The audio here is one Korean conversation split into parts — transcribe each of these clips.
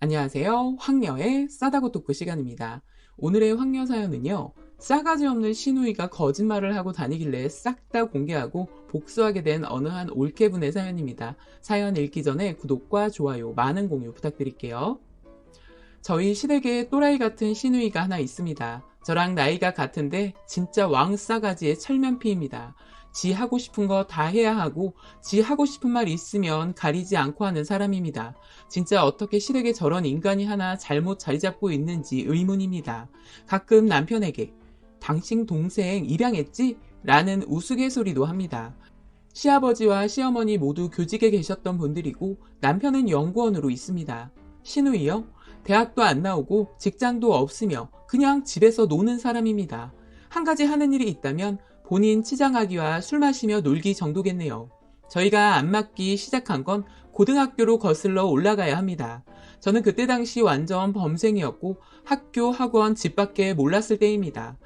안녕하세요. 황녀의 싸다고 토크 시간입니다. 오늘의 황녀 사연은요. 싸가지 없는 시누이가 거짓말을 하고 다니길래 싹 다 공개하고 복수하게 된 어느 한 올케분의 사연입니다. 사연 읽기 전에 구독과 좋아요, 많은 공유 부탁드릴게요. 저희 시댁에 또라이 같은 시누이가 하나 있습니다. 저랑 나이가 같은데 진짜 왕싸가지의 철면피입니다. 지 하고 싶은 거 다 해야 하고 지 하고 싶은 말 있으면 가리지 않고 하는 사람입니다. 진짜 어떻게 시댁에 저런 인간이 하나 잘못 자리 잡고 있는지 의문입니다. 가끔 남편에게 당신 동생 입양했지? 라는 우스갯소리도 합니다. 시아버지와 시어머니 모두 교직에 계셨던 분들이고 남편은 연구원으로 있습니다. 시누이요? 대학도 안 나오고 직장도 없으며 그냥 집에서 노는 사람입니다. 한 가지 하는 일이 있다면 본인 치장하기와 술 마시며 놀기 정도겠네요. 저희가 안 맞기 시작한 건 고등학교로 거슬러 올라가야 합니다. 저는 그때 당시 완전 범생이었고 학교, 학원, 집 밖에 몰랐을 때입니다.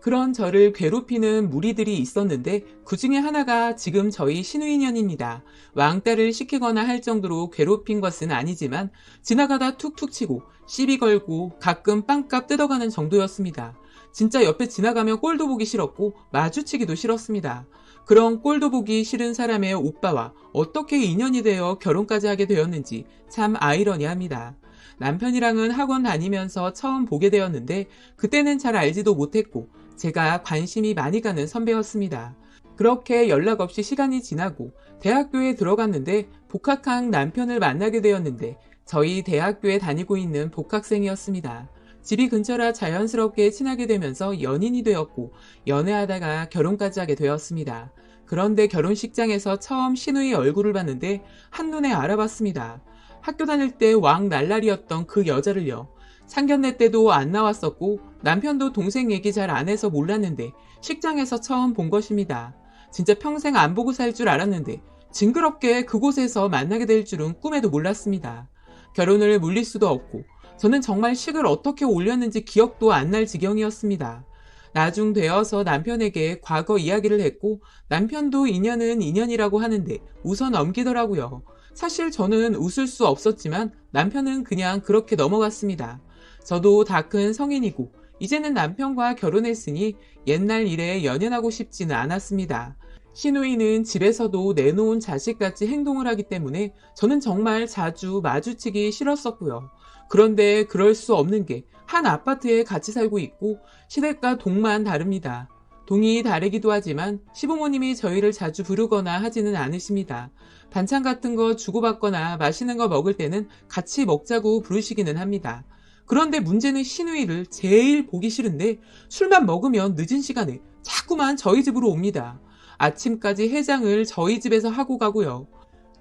그런 저를 괴롭히는 무리들이 있었는데 그 중에 하나가 지금 저희 시누이년입니다. 왕따를 시키거나 할 정도로 괴롭힌 것은 아니지만 지나가다 툭툭 치고 시비 걸고 가끔 빵값 뜯어가는 정도였습니다. 진짜 옆에 지나가면 꼴도 보기 싫었고 마주치기도 싫었습니다. 그런 꼴도 보기 싫은 사람의 오빠와 어떻게 인연이 되어 결혼까지 하게 되었는지 참 아이러니합니다. 남편이랑은 학원 다니면서 처음 보게 되었는데 그때는 잘 알지도 못했고 제가 관심이 많이 가는 선배였습니다. 그렇게 연락 없이 시간이 지나고 대학교에 들어갔는데 복학한 남편을 만나게 되었는데 저희 대학교에 다니고 있는 복학생이었습니다. 집이 근처라 자연스럽게 친하게 되면서 연인이 되었고 연애하다가 결혼까지 하게 되었습니다. 그런데 결혼식장에서 처음 시누이 얼굴을 봤는데 한눈에 알아봤습니다. 학교 다닐 때 왕 날라리였던 그 여자를요. 상견례 때도 안 나왔었고 남편도 동생 얘기 잘 안 해서 몰랐는데 식장에서 처음 본 것입니다. 진짜 평생 안 보고 살 줄 알았는데 징그럽게 그곳에서 만나게 될 줄은 꿈에도 몰랐습니다. 결혼을 물릴 수도 없고 저는 정말 식을 어떻게 올렸는지 기억도 안 날 지경이었습니다. 나중 되어서 남편에게 과거 이야기를 했고 남편도 인연은 인연이라고 하는데 웃어 넘기더라고요. 사실 저는 웃을 수 없었지만 남편은 그냥 그렇게 넘어갔습니다. 저도 다 큰 성인이고 이제는 남편과 결혼했으니 옛날 일에 연연하고 싶지는 않았습니다. 시누이는 집에서도 내놓은 자식같이 행동을 하기 때문에 저는 정말 자주 마주치기 싫었었고요. 그런데 그럴 수 없는 게 한 아파트에 같이 살고 있고 시댁과 동만 다릅니다. 동이 다르기도 하지만 시부모님이 저희를 자주 부르거나 하지는 않으십니다. 반찬 같은 거 주고받거나 맛있는 거 먹을 때는 같이 먹자고 부르시기는 합니다. 그런데 문제는 시누이를 제일 보기 싫은데 술만 먹으면 늦은 시간에 자꾸만 저희 집으로 옵니다. 아침까지 해장을 저희 집에서 하고 가고요.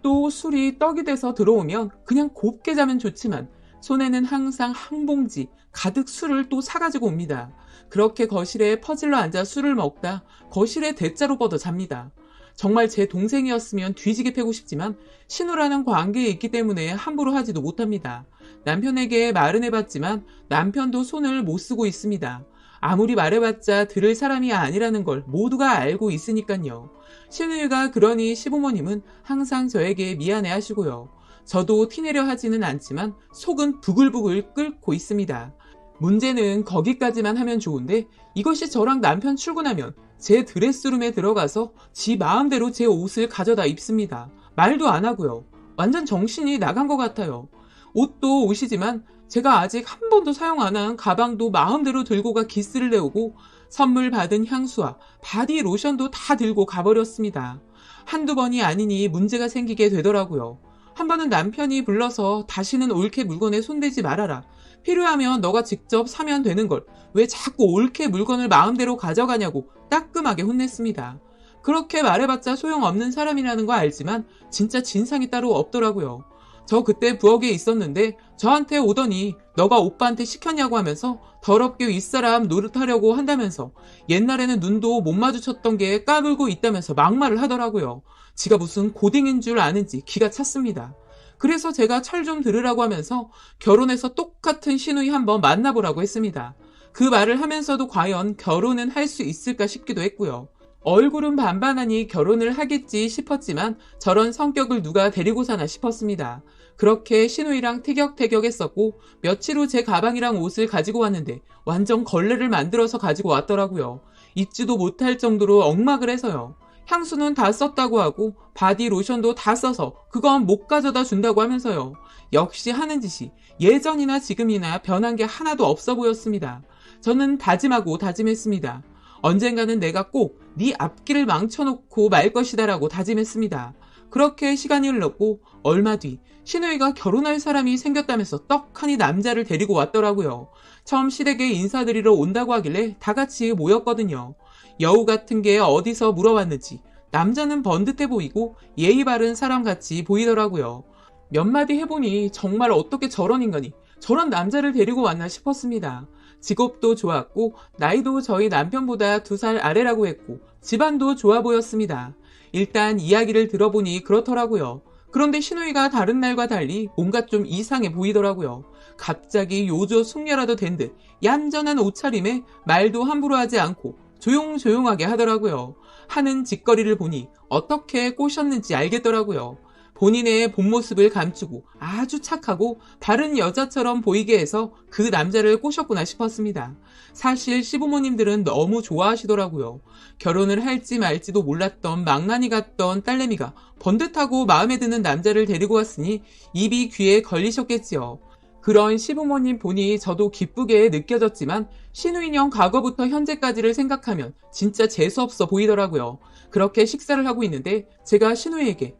또 술이 떡이 돼서 들어오면 그냥 곱게 자면 좋지만 손에는 항상 한 봉지 가득 술을 또 사가지고 옵니다. 그렇게 거실에 퍼질러 앉아 술을 먹다 거실에 대자로 뻗어 잡니다. 정말 제 동생이었으면 뒤지게 패고 싶지만 신우라는 관계에 있기 때문에 함부로 하지도 못합니다. 남편에게 말은 해봤지만 남편도 손을 못 쓰고 있습니다. 아무리 말해봤자 들을 사람이 아니라는 걸 모두가 알고 있으니까요. 시누이가 그러니 시부모님은 항상 저에게 미안해 하시고요. 저도 티내려 하지는 않지만 속은 부글부글 끓고 있습니다. 문제는 거기까지만 하면 좋은데 이것이 저랑 남편 출근하면 제 드레스룸에 들어가서 지 마음대로 제 옷을 가져다 입습니다. 말도 안 하고요. 완전 정신이 나간 것 같아요. 옷도 옷이지만 제가 아직 한 번도 사용 안 한 가방도 마음대로 들고 가 기스를 내오고 선물 받은 향수와 바디 로션도 다 들고 가버렸습니다. 한두 번이 아니니 문제가 생기게 되더라고요. 한 번은 남편이 불러서 다시는 올케 물건에 손대지 말아라. 필요하면 너가 직접 사면 되는 걸 왜 자꾸 올케 물건을 마음대로 가져가냐고 따끔하게 혼냈습니다. 그렇게 말해봤자 소용없는 사람이라는 거 알지만 진짜 진상이 따로 없더라고요. 저 그때 부엌에 있었는데 저한테 오더니 너가 오빠한테 시켰냐고 하면서 더럽게 윗사람 노릇하려고 한다면서 옛날에는 눈도 못 마주쳤던 게 까불고 있다면서 막말을 하더라고요. 지가 무슨 고딩인 줄 아는지 기가 찼습니다. 그래서 제가 철 좀 들으라고 하면서 결혼해서 똑같은 시누이 한번 만나보라고 했습니다. 그 말을 하면서도 과연 결혼은 할 수 있을까 싶기도 했고요. 얼굴은 반반하니 결혼을 하겠지 싶었지만 저런 성격을 누가 데리고 사나 싶었습니다. 그렇게 신우이랑 티격태격했었고 며칠 후 제 가방이랑 옷을 가지고 왔는데 완전 걸레를 만들어서 가지고 왔더라고요. 잊지도 못할 정도로 엉막을 해서요. 향수는 다 썼다고 하고 바디 로션도 다 써서 그건 못 가져다 준다고 하면서요. 역시 하는 짓이 예전이나 지금이나 변한 게 하나도 없어 보였습니다. 저는 다짐하고 다짐했습니다. 언젠가는 내가 꼭 네 앞길을 망쳐놓고 말 것이다라고 다짐했습니다. 그렇게 시간이 흘렀고 얼마 뒤 신우이가 결혼할 사람이 생겼다면서 떡하니 남자를 데리고 왔더라고요. 처음 시댁에 인사드리러 온다고 하길래 다 같이 모였거든요. 여우 같은 게 어디서 물어왔는지 남자는 번듯해 보이고 예의 바른 사람같이 보이더라고요. 몇 마디 해보니 정말 어떻게 저런 인간이 저런 남자를 데리고 왔나 싶었습니다. 직업도 좋았고 나이도 저희 남편보다 2살 아래라고 했고 집안도 좋아 보였습니다. 일단 이야기를 들어보니 그렇더라고요. 그런데 신우이가 다른 날과 달리 뭔가 좀 이상해 보이더라고요. 갑자기 요조 숙녀라도 된 듯 얌전한 옷차림에 말도 함부로 하지 않고 조용조용하게 하더라고요. 하는 짓거리를 보니 어떻게 꼬셨는지 알겠더라고요. 본인의 본 모습을 감추고 아주 착하고 바른 여자처럼 보이게 해서 그 남자를 꼬셨구나 싶었습니다. 사실 시부모님들은 너무 좋아하시더라고요. 결혼을 할지 말지도 몰랐던 망나니 같던 딸내미가 번듯하고 마음에 드는 남자를 데리고 왔으니 입이 귀에 걸리셨겠지요. 그런 시부모님 보니 저도 기쁘게 느껴졌지만 신우인형 과거부터 현재까지를 생각하면 진짜 재수없어 보이더라고요. 그렇게 식사를 하고 있는데 제가 신우이에게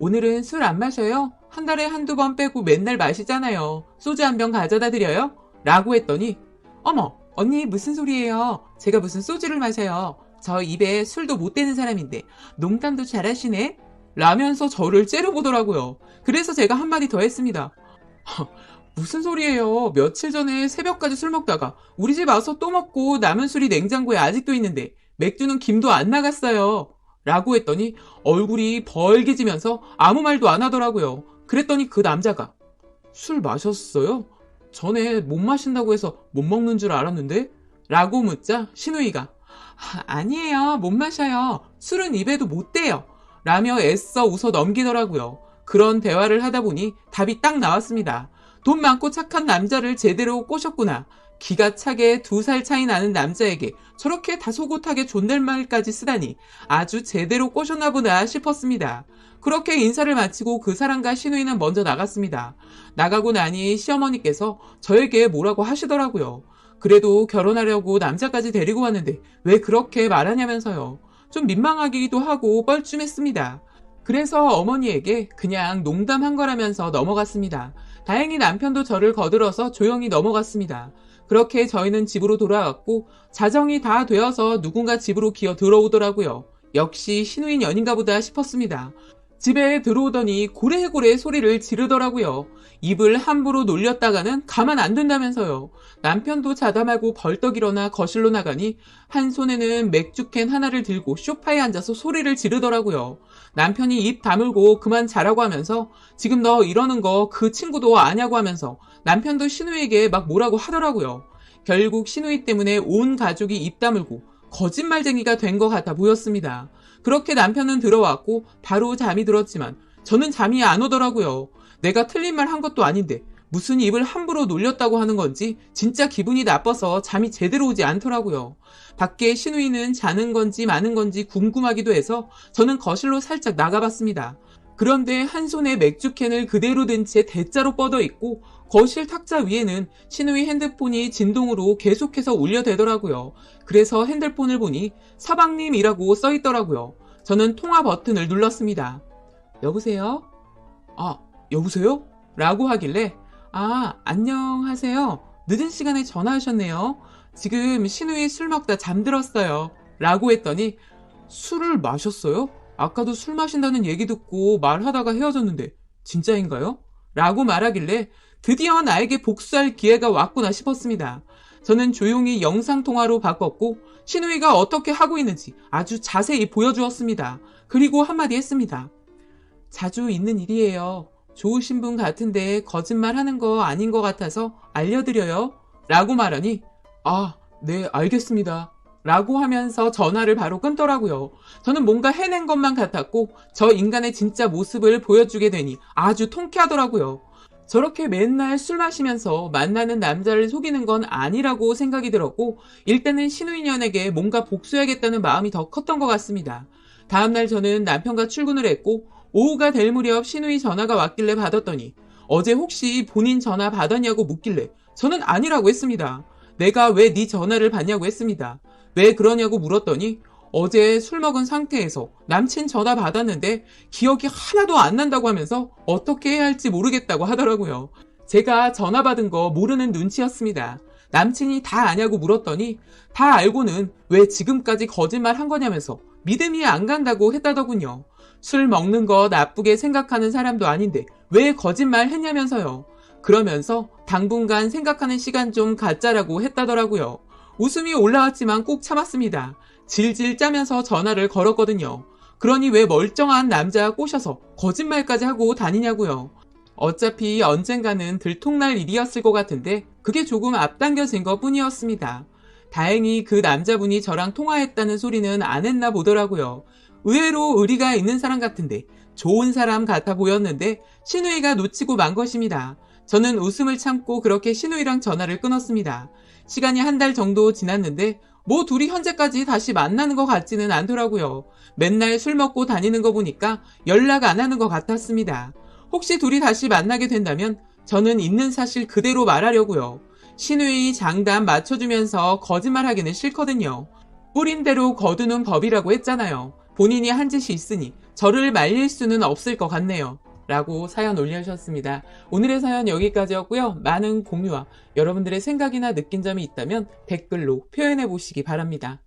오늘은 술 안 마셔요? 한 달에 한두 번 빼고 맨날 마시잖아요. 소주 한 병 가져다 드려요? 라고 했더니 어머 언니 무슨 소리예요? 제가 무슨 소주를 마셔요. 저 입에 술도 못 대는 사람인데 농담도 잘하시네? 라면서 저를 째려보더라고요. 그래서 제가 한마디 더 했습니다. 무슨 소리예요? 며칠 전에 새벽까지 술 먹다가 우리 집 와서 또 먹고 남은 술이 냉장고에 아직도 있는데 맥주는 김도 안 나갔어요. 라고 했더니 얼굴이 벌개지면서 아무 말도 안 하더라고요. 그랬더니 그 남자가 술 마셨어요? 전에 못 마신다고 해서 못 먹는 줄 알았는데? 라고 묻자 신우이가 아니에요. 못 마셔요. 술은 입에도 못 대요. 라며 애써 웃어 넘기더라고요. 그런 대화를 하다 보니 답이 딱 나왔습니다. 돈 많고 착한 남자를 제대로 꼬셨구나. 기가 차게 2살 차이 나는 남자에게 저렇게 다소곳하게 존댓말까지 쓰다니 아주 제대로 꼬셨나 보다 싶었습니다. 그렇게 인사를 마치고 그 사람과 신우이는 먼저 나갔습니다. 나가고 나니 시어머니께서 저에게 뭐라고 하시더라고요. 그래도 결혼하려고 남자까지 데리고 왔는데 왜 그렇게 말하냐면서요. 좀 민망하기도 하고 뻘쭘했습니다. 그래서 어머니에게 그냥 농담한 거라면서 넘어갔습니다. 다행히 남편도 저를 거들어서 조용히 넘어갔습니다. 그렇게 저희는 집으로 돌아왔고 자정이 다 되어서 누군가 집으로 기어 들어오더라고요. 역시 신우인 연인가 보다 싶었습니다. 집에 들어오더니 고래고래 소리를 지르더라고요. 입을 함부로 놀렸다가는 가만 안 둔다면서요. 남편도 자다 말고 벌떡 일어나 거실로 나가니 한 손에는 맥주캔 하나를 들고 소파에 앉아서 소리를 지르더라고요. 남편이 입 다물고 그만 자라고 하면서 지금 너 이러는 거 그 친구도 아냐고 하면서 남편도 신우에게 막 뭐라고 하더라고요. 결국 신우이 때문에 온 가족이 입 다물고 거짓말쟁이가 된 것 같아 보였습니다. 그렇게 남편은 들어왔고 바로 잠이 들었지만 저는 잠이 안 오더라고요. 내가 틀린 말 한 것도 아닌데 무슨 입을 함부로 놀렸다고 하는 건지 진짜 기분이 나빠서 잠이 제대로 오지 않더라고요. 밖에 신우이는 자는 건지 마는 건지 궁금하기도 해서 저는 거실로 살짝 나가봤습니다. 그런데 한 손에 맥주캔을 그대로 든 채 대자로 뻗어 있고 거실 탁자 위에는 신우이 핸드폰이 진동으로 계속해서 울려대더라고요. 그래서 핸드폰을 보니 서방님이라고 써있더라고요. 저는 통화 버튼을 눌렀습니다. 여보세요? 여보세요? 라고 하길래 안녕하세요. 늦은 시간에 전화하셨네요. 지금 신우이 술 먹다 잠들었어요. 라고 했더니 술을 마셨어요? 아까도 술 마신다는 얘기 듣고 말하다가 헤어졌는데 진짜인가요? 라고 말하길래 드디어 나에게 복수할 기회가 왔구나 싶었습니다. 저는 조용히 영상통화로 바꿨고 신우이가 어떻게 하고 있는지 아주 자세히 보여주었습니다. 그리고 한마디 했습니다. 자주 있는 일이에요. 좋으신 분 같은데 거짓말 하는 거 아닌 것 같아서 알려드려요. 라고 말하니 네 알겠습니다. 라고 하면서 전화를 바로 끊더라고요. 저는 뭔가 해낸 것만 같았고 저 인간의 진짜 모습을 보여주게 되니 아주 통쾌하더라고요. 저렇게 맨날 술 마시면서 만나는 남자를 속이는 건 아니라고 생각이 들었고 일단은 신우인연에게 뭔가 복수해야겠다는 마음이 더 컸던 것 같습니다. 다음날 저는 남편과 출근을 했고 오후가 될 무렵 신우이 전화가 왔길래 받았더니 어제 혹시 본인 전화 받았냐고 묻길래 저는 아니라고 했습니다. 내가 왜 네 전화를 받냐고 했습니다. 왜 그러냐고 물었더니 어제 술 먹은 상태에서 남친 전화 받았는데 기억이 하나도 안 난다고 하면서 어떻게 해야 할지 모르겠다고 하더라고요. 제가 전화 받은 거 모르는 눈치였습니다. 남친이 다 아냐고 물었더니 다 알고는 왜 지금까지 거짓말 한 거냐면서 믿음이 안 간다고 했다더군요. 술 먹는 거 나쁘게 생각하는 사람도 아닌데 왜 거짓말 했냐면서요. 그러면서 당분간 생각하는 시간 좀 갖자라고 했다더라고요. 웃음이 올라왔지만 꼭 참았습니다. 질질 짜면서 전화를 걸었거든요. 그러니 왜 멀쩡한 남자 꼬셔서 거짓말까지 하고 다니냐고요. 어차피 언젠가는 들통날 일이었을 것 같은데 그게 조금 앞당겨진 것 뿐이었습니다. 다행히 그 남자분이 저랑 통화했다는 소리는 안 했나 보더라고요. 의외로 의리가 있는 사람 같은데 좋은 사람 같아 보였는데 신우이가 놓치고 만 것입니다. 저는 웃음을 참고 그렇게 신우이랑 전화를 끊었습니다. 시간이 한 달 정도 지났는데 뭐 둘이 현재까지 다시 만나는 것 같지는 않더라고요. 맨날 술 먹고 다니는 거 보니까 연락 안 하는 것 같았습니다. 혹시 둘이 다시 만나게 된다면 저는 있는 사실 그대로 말하려고요. 신우이 장담 맞춰주면서 거짓말하기는 싫거든요. 뿌린 대로 거두는 법이라고 했잖아요. 본인이 한 짓이 있으니 저를 말릴 수는 없을 것 같네요. 라고 사연 올려주셨습니다. 오늘의 사연 여기까지였고요. 많은 공유와 여러분들의 생각이나 느낀 점이 있다면 댓글로 표현해 보시기 바랍니다.